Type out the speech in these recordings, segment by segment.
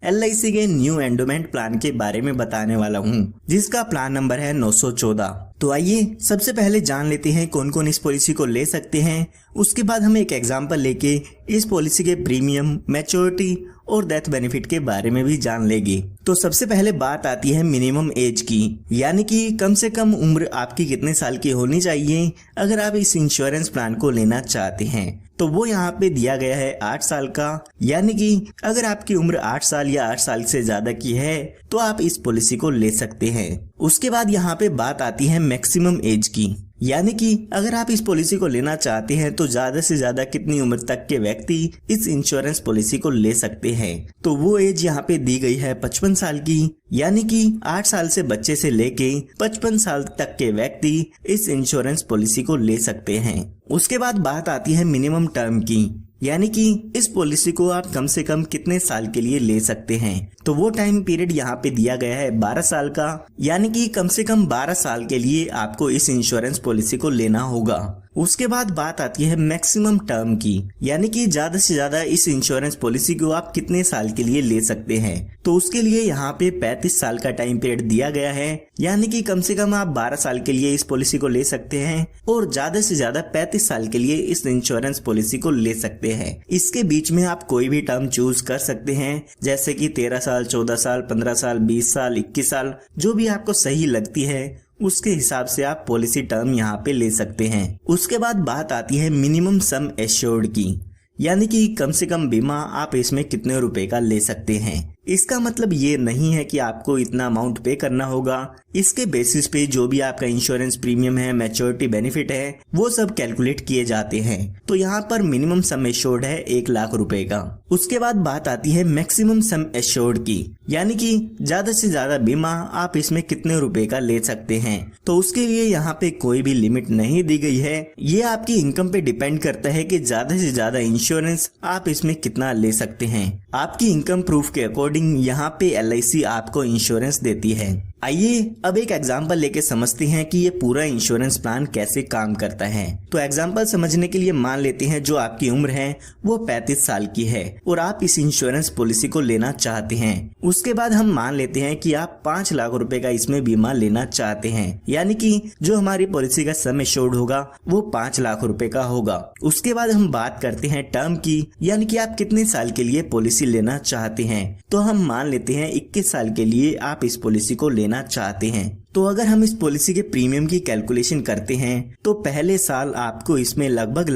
LIC के new endowment plan के बारे में बताने वाला हूँ, जिसका प्लान नंबर है 914। तो आइए सबसे पहले जान लेते हैं कौन कौन इस पॉलिसी को ले सकते हैं। उसके बाद हम एक एग्जांपल लेके इस पॉलिसी के प्रीमियम, मैच्योरिटी और डेथ बेनिफिट के बारे में भी जान लेंगे। तो सबसे पहले बात आती है मिनिमम एज की, यानी कि कम से कम उम्र आपकी कितने साल की होनी चाहिए अगर आप इस इंश्योरेंस प्लान को लेना चाहते हैं। तो वो यहाँ पे दिया गया है 8 साल का, यानी कि अगर आपकी उम्र 8 साल या 8 साल से ज्यादा की है तो आप इस पॉलिसी को ले सकते हैं। उसके बाद यहाँ पे बात आती है मैक्सिमम एज की, यानी कि अगर आप इस पॉलिसी को लेना चाहते हैं तो ज्यादा से ज्यादा कितनी उम्र तक के व्यक्ति इस इंश्योरेंस पॉलिसी को ले सकते हैं। तो वो एज यहाँ पे दी गई है 55 साल की, यानी कि 8 साल से बच्चे से लेके 55 साल तक के व्यक्ति इस इंश्योरेंस पॉलिसी को ले सकते हैं। उसके बाद बात आती है मिनिमम टर्म की, यानी कि इस पॉलिसी को आप कम से कम कितने साल के लिए ले सकते हैं। तो वो टाइम पीरियड यहाँ पे दिया गया है 12 साल का, यानी कि कम से कम 12 साल के लिए आपको इस इंश्योरेंस पॉलिसी को लेना होगा। उसके बाद बात आती है मैक्सिमम टर्म की, यानी कि ज्यादा से ज्यादा इस इंश्योरेंस पॉलिसी को आप कितने साल के लिए ले सकते हैं। तो उसके लिए यहाँ पे 35 साल का टाइम पीरियड दिया गया है, यानी कि कम से कम आप 12 साल के लिए इस पॉलिसी को ले सकते हैं और ज्यादा से ज्यादा 35 साल के लिए इस इंश्योरेंस पॉलिसी को ले सकते हैं। इसके बीच में आप कोई भी टर्म चूज कर सकते हैं, जैसे कि 13 साल, 14 साल, 15 साल, 20 साल, 21 साल, जो भी आपको सही लगती है उसके हिसाब से आप पॉलिसी टर्म यहाँ पे ले सकते हैं। उसके बाद बात आती है मिनिमम सम एश्योर्ड की, यानी कि कम से कम बीमा आप इसमें कितने रुपए का ले सकते हैं। इसका मतलब ये नहीं है कि आपको इतना अमाउंट पे करना होगा, इसके बेसिस पे जो भी आपका इंश्योरेंस प्रीमियम है, मैच्योरिटी बेनिफिट है, वो सब कैलकुलेट किए जाते हैं। तो यहाँ पर मिनिमम सम एश्योर्ड है 1 लाख रुपए का। उसके बाद बात आती है मैक्सिमम सम एश्योर्ड की, यानी कि ज्यादा से ज्यादा बीमा आप इसमें कितने रुपए का ले सकते हैं। तो उसके लिए यहाँ पे कोई भी लिमिट नहीं दी गई है, ये आपकी इनकम पे डिपेंड करता है कि ज्यादा से ज्यादा इंश्योरेंस आप इसमें कितना ले सकते हैं। आपकी इनकम प्रूफ के अकॉर्डिंग यहाँ पे LIC आपको इंश्योरेंस देती है। आइए अब एक एग्जांपल लेके समझते हैं कि ये पूरा इंश्योरेंस प्लान कैसे काम करता है। तो एग्जांपल समझने के लिए मान लेते हैं जो आपकी उम्र है वो 35 साल की है और आप इस इंश्योरेंस पॉलिसी को लेना चाहते हैं। उसके बाद हम मान लेते हैं कि आप 5 लाख रुपए का इसमें बीमा लेना चाहते हैं, यानी कि जो हमारी पॉलिसी का सम एश्योर्ड होगा वो 5 लाख रुपए का होगा। उसके बाद हम बात करते हैं टर्म की, यानी कि आप कितने साल के लिए पॉलिसी लेना चाहते हैं। तो हम मान लेते हैं 21 साल के लिए आप इस पॉलिसी को लेना चाहते हैं। तो अगर हम इस पॉलिसी के प्रीमियम की कैलकुलेशन करते हैं तो पहले साल आपको इसमें लगभग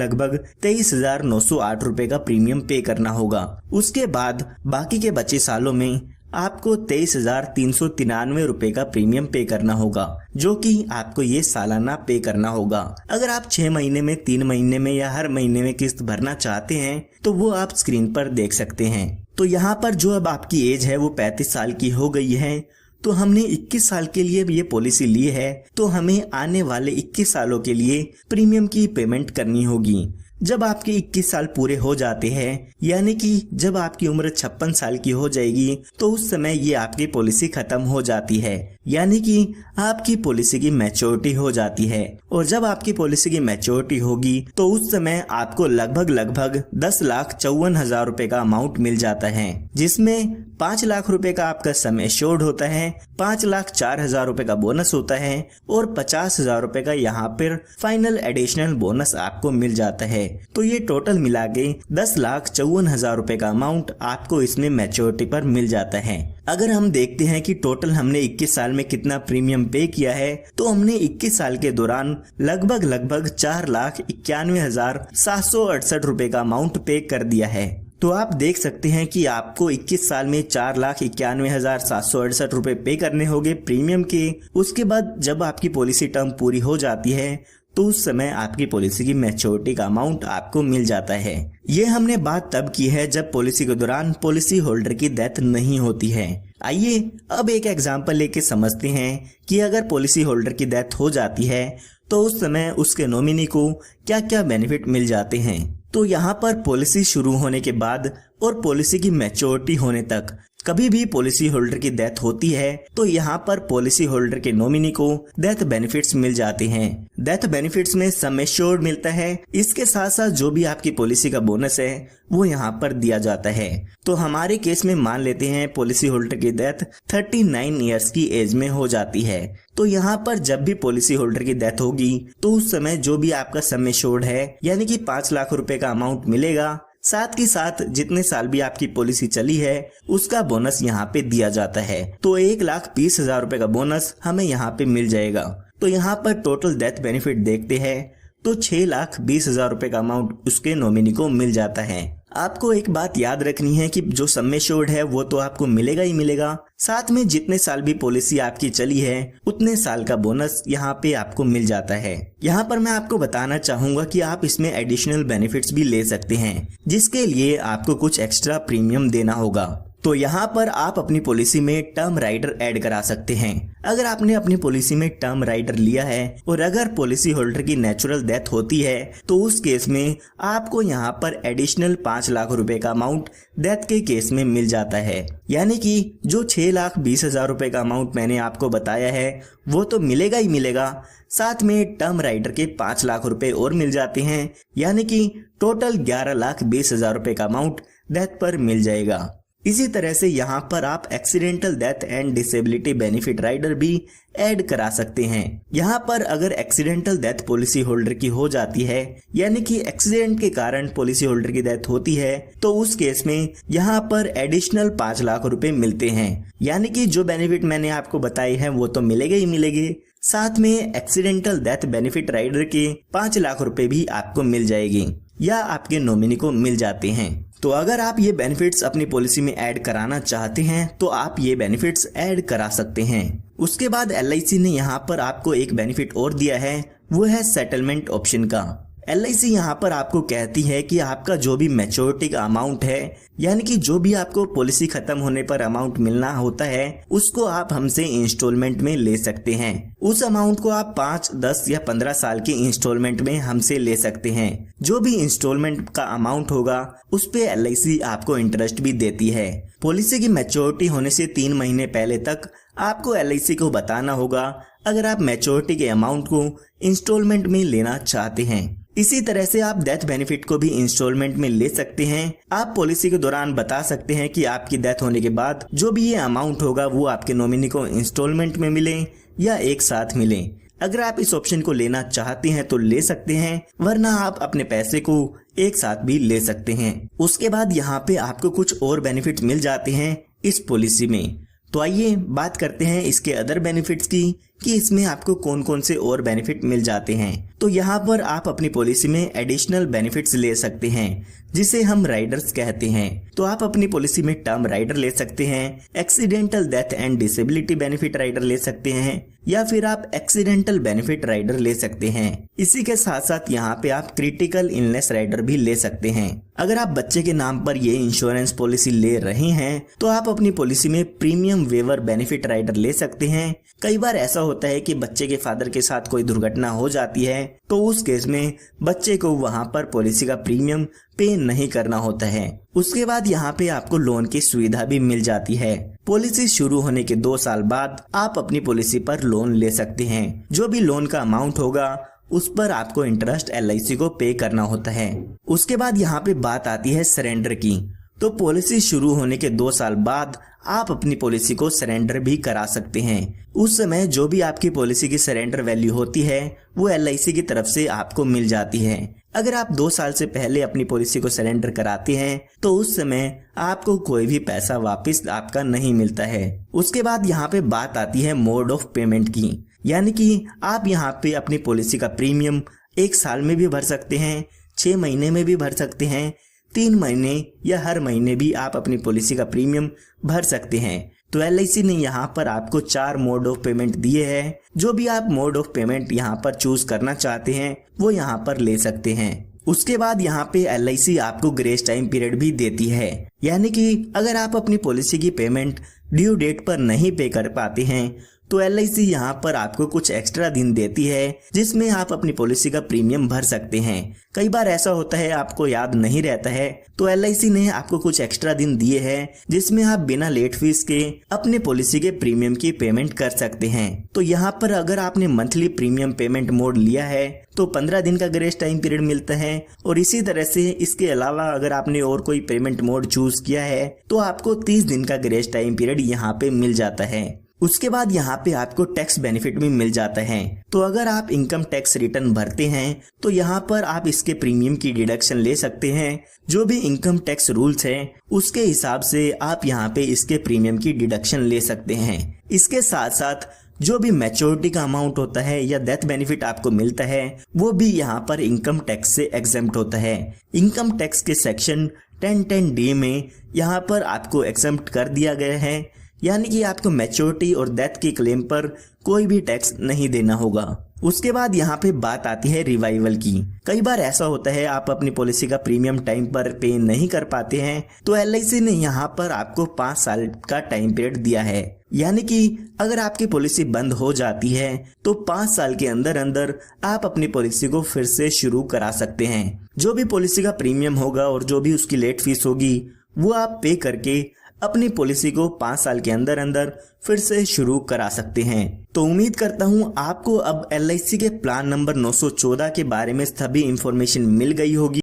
23,908 रुपए का प्रीमियम पे करना होगा। उसके बाद बाकी के बचे सालों में आपको 23,393 रुपए का प्रीमियम पे करना होगा, जो कि आपको ये सालाना पे करना होगा। अगर आप 6 महीने में, 3 महीने में या हर महीने में किस्त भरना चाहते हैं तो वो आप स्क्रीन पर देख सकते हैं। तो यहाँ पर जो अब आपकी एज है वो 35 साल की हो गई है, तो हमने 21 साल के लिए ये पॉलिसी ली है, तो हमें आने वाले 21 सालों के लिए प्रीमियम की पेमेंट करनी होगी। जब आपके 21 साल पूरे हो जाते हैं, यानी कि जब आपकी उम्र 56 साल की हो जाएगी, तो उस समय ये आपकी पॉलिसी खत्म हो जाती है, यानी कि आपकी पॉलिसी की मैच्योरिटी हो जाती है। और जब आपकी पॉलिसी की मैच्योरिटी होगी तो उस समय आपको लगभग 10,54,000 रुपए का अमाउंट मिल जाता है, जिसमें 5 लाख रुपए का आपका सम एश्योर्ड होता है, 5,04,000 रुपए का बोनस होता है और 50,000 रुपए का यहाँ पर फाइनल एडिशनल बोनस आपको मिल जाता है। तो ये टोटल मिला के 10,54,000 रुपए का अमाउंट आपको इसमें मैच्योरिटी पर मिल जाता है। अगर हम देखते हैं कि टोटल हमने 21 साल में कितना प्रीमियम पे किया है, तो हमने 21 साल के दौरान लगभग 4,91,768 रुपए का अमाउंट पे कर दिया है। तो आप देख सकते हैं कि आपको 21 साल में 4,91,768 रुपए पे करने होंगे प्रीमियम के। उसके बाद जब आपकी पॉलिसी टर्म पूरी हो जाती है तो उस समय आपकी पॉलिसी की मैच्योरिटी का अमाउंट आपको मिल जाता है। ये हमने बात तब की है जब पॉलिसी के दौरान पॉलिसी होल्डर की डेथ नहीं होती है। आइए अब एक एग्जांपल लेके समझते हैं कि अगर पॉलिसी होल्डर की डेथ हो जाती है तो उस समय उसके नॉमिनी को क्या क्या बेनिफिट मिल जाते हैं। तो यहाँ पर पॉलिसी शुरू होने के बाद और पॉलिसी की मैच्योरिटी होने तक कभी भी पॉलिसी होल्डर की डेथ होती है तो यहाँ पर पॉलिसी होल्डर के नॉमिनी को डेथ बेनिफिट्स मिल जाते हैं। डेथ बेनिफिट्स में सम एश्योर्ड मिलता है, इसके साथ साथ जो भी आपकी पॉलिसी का बोनस है वो यहाँ पर दिया जाता है। तो हमारे केस में मान लेते हैं पॉलिसी होल्डर की डेथ 39 इयर्स की एज में हो जाती है। तो यहाँ पर जब भी पॉलिसी होल्डर की डेथ होगी तो उस समय जो भी आपका सम एश्योर्ड है यानी कि 5 लाख रुपए का अमाउंट मिलेगा, साथ ही साथ जितने साल भी आपकी पॉलिसी चली है उसका बोनस यहाँ पे दिया जाता है। तो 1,20,000 रुपए का बोनस हमें यहाँ पे मिल जाएगा। तो यहाँ पर टोटल डेथ बेनिफिट देखते हैं तो 6,20,000 रुपए का अमाउंट उसके नॉमिनी को मिल जाता है। आपको एक बात याद रखनी है कि जो सम एश्योर्ड है वो तो आपको मिलेगा ही मिलेगा, साथ में जितने साल भी पॉलिसी आपकी चली है उतने साल का बोनस यहाँ पे आपको मिल जाता है। यहाँ पर मैं आपको बताना चाहूंगा कि आप इसमें एडिशनल बेनिफिट्स भी ले सकते हैं, जिसके लिए आपको कुछ एक्स्ट्रा प्रीमियम देना होगा। तो यहाँ पर आप अपनी पॉलिसी में टर्म राइडर ऐड करा सकते हैं। अगर आपने अपनी पॉलिसी में टर्म राइडर लिया है और अगर पॉलिसी होल्डर की नेचुरल डेथ होती है तो उस केस में आपको यहाँ पर एडिशनल 5 लाख रुपए का अमाउंट डेथ के केस में मिल जाता है। यानी कि जो 6,20,000 रुपए का अमाउंट मैंने आपको बताया है वो तो मिलेगा ही मिलेगा, साथ में टर्म राइडर के 5 लाख रुपए और मिल जाते हैं, यानी कि टोटल 11,20,000 रुपए का अमाउंट डेथ पर मिल जाएगा। इसी तरह से यहाँ पर आप accidental death and disability benefit rider भी ऐड करा सकते हैं। यहाँ पर अगर एक्सीडेंटल डेथ पॉलिसी होल्डर की हो जाती है यानी कि एक्सीडेंट के कारण पॉलिसी होल्डर की डेथ होती है तो उस केस में यहाँ पर एडिशनल 5 लाख रुपए मिलते हैं। यानी कि जो बेनिफिट मैंने आपको बताए हैं वो तो मिलेगा ही मिलेंगे, साथ में एक्सीडेंटल डेथ बेनिफिट राइडर के 5 लाख रुपए भी आपको मिल जाएगी या आपके नॉमिनी को मिल जाते हैं। तो अगर आप ये बेनिफिट्स अपनी पॉलिसी में ऐड कराना चाहते हैं तो आप ये बेनिफिट्स ऐड करा सकते हैं। उसके बाद LIC ने यहाँ पर आपको एक बेनिफिट और दिया है, वो है सेटलमेंट ऑप्शन का। LIC यहाँ पर आपको कहती है कि आपका जो भी मैच्योरिटी का अमाउंट है यानी कि जो भी आपको पॉलिसी खत्म होने पर अमाउंट मिलना होता है उसको आप हमसे इंस्टॉलमेंट में ले सकते हैं। उस अमाउंट को आप 5, 10 या 15 साल की इंस्टॉलमेंट में हमसे ले सकते हैं। जो भी इंस्टॉलमेंट का अमाउंट होगा उस पे LIC आपको इंटरेस्ट भी देती है। पॉलिसी की मैच्योरिटी होने से 3 महीने पहले तक आपको LIC को बताना होगा अगर आप मैच्योरिटी के अमाउंट को इंस्टॉलमेंट में लेना चाहते हैं। इसी तरह से आप डेथ बेनिफिट को भी इंस्टॉलमेंट में ले सकते हैं। आप पॉलिसी के दौरान बता सकते हैं कि आपकी डेथ होने के बाद जो भी ये अमाउंट होगा वो आपके नॉमिनी को इंस्टॉलमेंट में मिले या एक साथ मिले। अगर आप इस ऑप्शन को लेना चाहते हैं तो ले सकते हैं, वरना आप अपने पैसे को एक साथ भी ले सकते हैं। उसके बाद यहाँ पे आपको कुछ और बेनिफिट मिल जाते हैं इस पॉलिसी में। तो आइए बात करते हैं इसके अदर बेनिफिट्स की कि इसमें आपको कौन कौन से और बेनिफिट मिल जाते हैं। तो यहाँ पर आप अपनी पॉलिसी में एडिशनल बेनिफिट्स ले सकते हैं जिसे हम राइडर्स कहते हैं। तो आप अपनी पॉलिसी में टर्म राइडर ले सकते हैं, accidental death and disability benefit rider ले सकते हैं या फिर आप एक्सीडेंटल बेनिफिट राइडर ले सकते हैं। इसी के साथ साथ यहाँ पे आप क्रिटिकल इलनेस राइडर भी ले सकते हैं। अगर आप बच्चे के नाम पर ये इंश्योरेंस पॉलिसी ले रहे हैं तो आप अपनी पॉलिसी में प्रीमियम वेवर बेनिफिट राइडर ले सकते हैं। कई बार ऐसा होता है कि बच्चे के फादर के साथ कोई दुर्घटना हो जाती है तो उस केस में बच्चे को वहां पर पॉलिसी का प्रीमियम पे नहीं करना होता है। उसके बाद यहाँ पे आपको लोन की सुविधा भी मिल जाती है। पॉलिसी शुरू होने के 2 साल बाद आप अपनी पॉलिसी पर लोन ले सकते हैं। जो भी लोन का अमाउंट होगा उस पर आपको इंटरेस्ट LIC को पे करना होता है। उसके बाद यहाँ पे बात आती है सरेंडर की। तो पॉलिसी शुरू होने के 2 साल बाद आप अपनी पॉलिसी को सरेंडर भी करा सकते हैं। उस समय जो भी आपकी पॉलिसी की सरेंडर वैल्यू होती है वो LIC की तरफ से आपको मिल जाती है। अगर आप 2 साल से पहले अपनी पॉलिसी को सरेंडर कराते हैं तो उस समय आपको कोई भी पैसा वापस आपका नहीं मिलता है। उसके बाद यहाँ पे बात आती है मोड ऑफ पेमेंट की, यानी कि आप यहाँ पे अपनी पॉलिसी का प्रीमियम 1 साल में भी भर सकते हैं, 6 महीने में भी भर सकते हैं, 3 महीने या हर महीने भी आप अपनी पॉलिसी का प्रीमियम भर सकते हैं। तो LIC ने यहाँ पर आपको 4 मोड ऑफ पेमेंट दिए हैं। जो भी आप मोड ऑफ पेमेंट यहाँ पर चूज करना चाहते हैं वो यहाँ पर ले सकते हैं। उसके बाद यहाँ पे LIC आपको ग्रेस टाइम पीरियड भी देती है, यानी कि अगर आप अपनी पॉलिसी की पेमेंट ड्यू डेट पर नहीं पे कर पाते हैं तो LIC यहाँ पर आपको कुछ एक्स्ट्रा दिन देती है जिसमें आप अपनी पॉलिसी का प्रीमियम भर सकते हैं। कई बार ऐसा होता है आपको याद नहीं रहता है, तो LIC ने आपको कुछ एक्स्ट्रा दिन दिए हैं जिसमें आप बिना लेट फीस के अपने पॉलिसी के प्रीमियम की पेमेंट कर सकते हैं। तो यहाँ पर अगर आपने मंथली प्रीमियम पेमेंट मोड लिया है तो 15 दिन का ग्रेस टाइम पीरियड मिलता है, और इसी तरह से इसके अलावा अगर आपने और कोई पेमेंट मोड चूज किया है तो आपको 30 दिन का ग्रेस टाइम पीरियड यहाँ पे मिल जाता है। उसके बाद यहाँ पे आपको टैक्स बेनिफिट भी मिल जाता है। तो अगर आप इनकम टैक्स रिटर्न भरते हैं तो यहाँ पर आप इसके प्रीमियम की डिडक्शन ले सकते हैं। जो भी इनकम टैक्स रूल्स हैं उसके हिसाब से आप यहाँ पे इसके प्रीमियम की डिडक्शन ले सकते हैं। इसके साथ साथ जो भी मैच्योरिटी का अमाउंट होता है या डेथ बेनिफिट आपको मिलता है वो भी यहाँ पर इनकम टैक्स से एग्जेम्प्ट होता है। इनकम टैक्स के सेक्शन 1010D में यहाँ पर आपको एग्जेम्प्ट कर दिया गया है, यानी कि आपको मैच्योरिटी और डेथ की क्लेम पर कोई भी टैक्स नहीं देना होगा। उसके बाद यहाँ पे बात आती है रिवाइवल की। कई बार ऐसा होता है आप अपनी पॉलिसी का प्रीमियम टाइम पर पे नहीं कर पाते हैं, तो LIC ने यहाँ पर आपको 5 साल का टाइम पीरियड दिया है, यानी कि अगर आपकी पॉलिसी बंद हो जाती है तो 5 साल के अंदर अंदर आप अपनी पॉलिसी को फिर से शुरू करा सकते हैं। जो भी पॉलिसी का प्रीमियम होगा और जो भी उसकी लेट फीस होगी वो आप पे करके अपनी पॉलिसी को 5 साल के अंदर अंदर फिर से शुरू करा सकते हैं। तो उम्मीद करता हूँ आपको अब LIC के प्लान नंबर 914 के बारे में सभी इंफॉर्मेशन मिल गई होगी।